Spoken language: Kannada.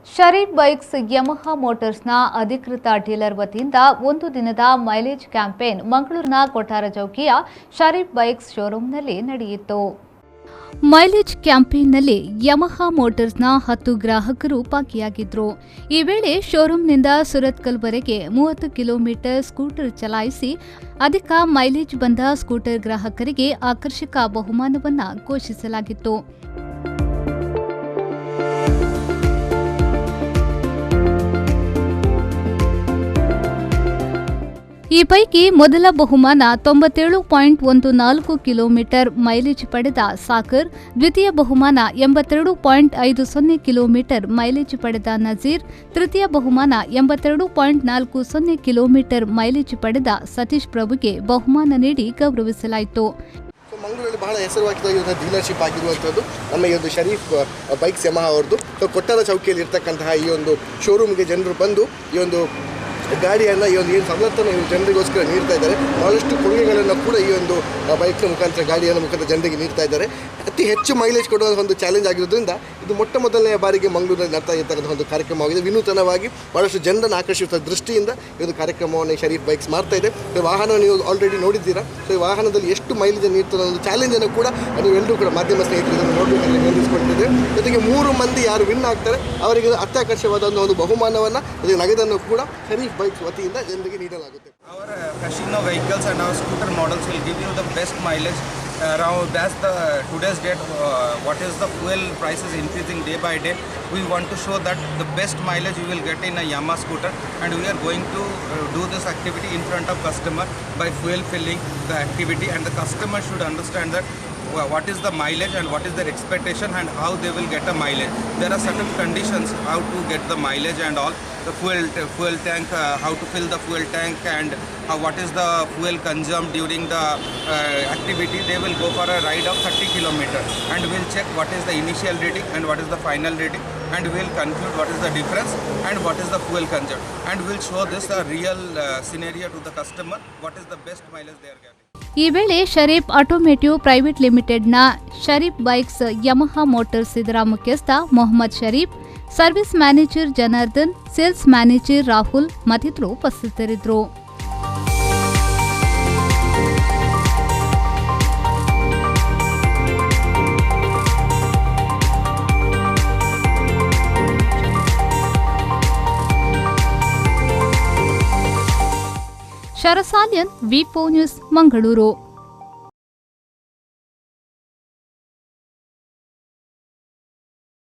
ಶರೀಫ್ ಬೈಕ್ಸ್ ಯಮಹಾ ಮೋಟಾರ್ಸ್ನ ಅಧಿಕೃತ ಡೀಲರ್ ವತಿಯಿಂದ ಒಂದು ದಿನದ ಮೈಲೇಜ್ ಕ್ಯಾಂಪೇನ್ ಮಂಗಳೂರಿನ ಕೊಠಾರ ಚೌಕಿಯ ಶರೀಫ್ ಬೈಕ್ಸ್ ಶೋರೂಮ್ನಲ್ಲಿ ನಡೆಯಿತು. ಮೈಲೇಜ್ ಕ್ಯಾಂಪೇನ್ನಲ್ಲಿ ಯಮಹಾ ಮೋಟಾರ್ಸ್ನ 10 ಗ್ರಾಹಕರು ಭಾಗಿಯಾಗಿದ್ದರು. ಈ ವೇಳೆ ಶೋರೂಮ್ನಿಂದ ಸುರತ್ಕಲ್ವರೆಗೆ 30 ಕಿಲೋಮೀಟರ್ ಸ್ಕೂಟರ್ ಚಲಾಯಿಸಿ ಅಧಿಕ ಮೈಲೇಜ್ ಬಂದ ಸ್ಕೂಟರ್ ಗ್ರಾಹಕರಿಗೆ ಆಕರ್ಷಕ ಬಹುಮಾನವನ್ನು ಘೋಷಿಸಲಾಗಿತ್ತು. ಈ ಪೈಕಿ ಮೊದಲ ಬಹುಮಾನ 97.14 ಕಿಲೋಮೀಟರ್ ಮೈಲೇಜ್ ಪಡೆದ ಸಾಕರ್, ದ್ವಿತೀಯ ಬಹುಮಾನ 82.50 ಕಿಲೋಮೀಟರ್ ಮೈಲೇಜ್ ಪಡೆದ ನಜೀರ್, ತೃತೀಯ ಬಹುಮಾನ 82.40 ಕಿಲೋಮೀಟರ್ ಮೈಲೇಜ್ ಪಡೆದ ಸತೀಶ್ ಪ್ರಭುಗೆ ಬಹುಮಾನ ನೀಡಿ ಗೌರವಿಸಲಾಯಿತು. ಮಂಗಳೂರಲ್ಲಿ ಬಹಳ ಹೆಸರುವಾದ ಡೀಲರ್ಶಿಪ್ ಆಗಿರುವಂಥದ್ದು ನಮ್ಮ ಈ ಒಂದು ಶರೀಫ್ ಬೈಕ್ಸ್ ಯಮಹಾ ಅವ್ರದ್ದು. ಕೊಟ್ಟಾರ ಚೌಕಿಯಲ್ಲಿ ಇರ್ತಕ್ಕಂತಹ ಈ ಒಂದು ಶೋರೂಮ್ಗೆ ಜನರು ಬಂದು ಈ ಒಂದು ಗಾಡಿಯನ್ನು ಈ ಒಂದು ಏನು ಸವಲತ್ತನ್ನು ಜನರಿಗೋಸ್ಕರ ನೀಡ್ತಾ ಇದ್ದಾರೆ. ಭಾಳಷ್ಟು ಕೊಡುಗೆಗಳನ್ನು ಕೂಡ ಈ ಒಂದು ಬೈಕ್ನ ಮುಖಾಂತರ ಗಾಡಿಯನ್ನು ಮುಖಾಂತರ ಜನರಿಗೆ ನೀಡ್ತಾ ಇದ್ದಾರೆ. ಅತಿ ಹೆಚ್ಚು ಮೈಲೇಜ್ ಕೊಡುವ ಒಂದು ಚಾಲೆಂಜ್ ಆಗಿರೋದ್ರಿಂದ ಇದು ಮೊದಲನೆಯ ಬಾರಿಗೆ ಮಂಗಳೂರಿನಲ್ಲಿ ನಡೆತಾ ಇರ್ತಕ್ಕಂಥ ಒಂದು ಕಾರ್ಯಕ್ರಮವಾಗಿದೆ. ವಿನೂತನವಾಗಿ ಭಾಳಷ್ಟು ಜನರನ್ನು ಆಕರ್ಷಿಸುವ ದೃಷ್ಟಿಯಿಂದ ಈ ಒಂದು ಕಾರ್ಯಕ್ರಮವನ್ನು ಶರೀಫ್ ಬೈಕ್ಸ್ ಮಾಡ್ತಾ ಇದೆ. ವಾಹನ ನೀವು ಆಲ್ರೆಡಿ ನೋಡಿದ್ದೀರಾ. ಸೊ ಈ ವಾಹನದಲ್ಲಿ ಎಷ್ಟು ಮೈಲೇಜ್ ನೀಡ್ತದೆ ಒಂದು ಚಾಲೆಂಜನ್ನು ಕೂಡ ನೀವೆಲ್ಲರೂ ಕೂಡ ಮಾಧ್ಯಮ ಸ್ನೇಹಿತರು ಇದನ್ನು ನೋಡಬೇಕಂತ ವಿನಂತಿಸಿಕೊಂಡಿದ್ದೇವೆ. ಜೊತೆಗೆ 3 ಮಂದಿ ಯಾರು ವಿನ್ ಆಗ್ತಾರೆ ಅವರಿಗೆ ಅತ್ಯಾಕರ್ಷವಾದ ಒಂದು ಬಹುಮಾನವನ್ನು ಅದಕ್ಕೆ ನಗದನ್ನು ಕೂಡ ಶರೀಫ್ ಬೈಕ್ಸ್ ವತಿಯಿಂದ ಜನರಿಗೆ ನೀಡಲಾಗುತ್ತೆ. Our casino vehicles and our scooter models will give you the best mileage. Around as the today's date, what is the fuel prices increasing day by day. We want to show that the best mileage you will get in a Yamaha scooter, and we are going to do this activity in front of customer by fuel filling the activity, and the customer should understand that what is the mileage and what is their expectation and how they will get a mileage. There are certain conditions how to get the mileage and all. The fuel tank, how to fill the fuel tank, and what is the fuel consumed during the activity. They will go for a ride of 30 kilometers and we'll check what is the initial reading and what is the final reading, and we'll conclude what is the difference and what is the fuel consumed, and we'll show this a real scenario to the customer what is the best mileage they are getting. ಈ ವೇಳೆ ಶರೀಫ್ ಆಟೋಮೇಟಿವ್ ಪ್ರೈವೇಟ್ ಲಿಮಿಟೆಡ್ನ ಶರೀಫ್ ಬೈಕ್ಸ್ ಯಮಹಾ ಮೋಟಾರ್ಸ್ ಇದರ ಮುಖ್ಯಸ್ಥ Mohammed Sharif, service manager Janardhan, sales manager Rahul ಮತ್ತಿತರರು ಉಪಸ್ಥಿತರಿದ್ದರು. ಶರಸಾಲ್ಯನ್, ವಿ4 ನ್ಯೂಸ್, ಮಂಗಳೂರು.